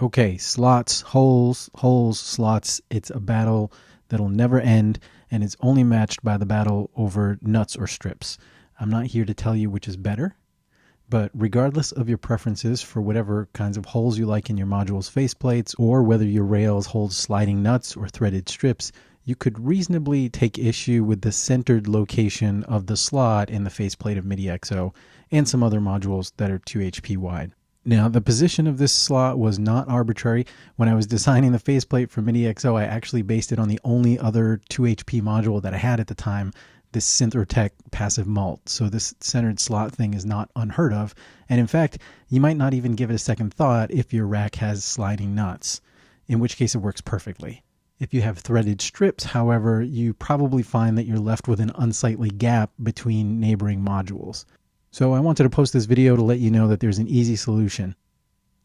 Okay, slots, holes, slots. It's a battle that'll never end, and it's only matched by the battle over nuts or strips. I'm not here to tell you which is better, but regardless of your preferences for whatever kinds of holes you like in your module's faceplates, or whether your rails hold sliding nuts or threaded strips, you could reasonably take issue with the centered location of the slot in the faceplate of MIDIXO and some other modules that are 2 HP wide. Now, the position of this slot was not arbitrary. When I was designing the faceplate for MIDIXO, I actually based it on the only other 2 HP module that I had at the time, this Synthrotech passive mult. So this centered slot thing is not unheard of. And in fact, you might not even give it a second thought if your rack has sliding nuts, in which case it works perfectly. If you have threaded strips, however, you probably find that you're left with an unsightly gap between neighboring modules. So I wanted to post this video to let you know that there's an easy solution.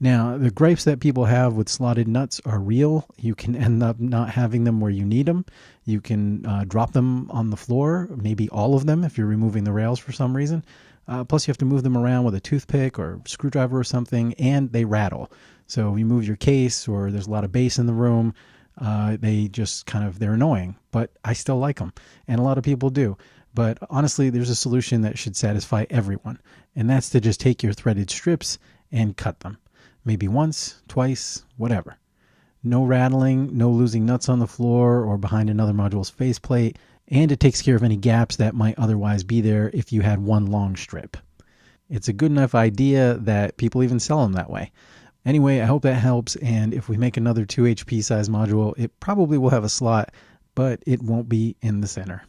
Now, the gripes that people have with slotted nuts are real. You can end up not having them where you need them. You can drop them on the floor, maybe all of them if you're removing the rails for some reason. Plus, you have to move them around with a toothpick or screwdriver or something, and they rattle. So if you move your case or there's a lot of bass in the room, they just they're annoying. But I still like them, and a lot of people do. But honestly, there's a solution that should satisfy everyone, and that's to just take your threaded strips and cut them. Maybe once, twice, whatever. No rattling, no losing nuts on the floor or behind another module's faceplate, and it takes care of any gaps that might otherwise be there if you had one long strip. It's a good enough idea that people even sell them that way. Anyway, I hope that helps, and if we make another 2 HP size module, it probably will have a slot, but it won't be in the center.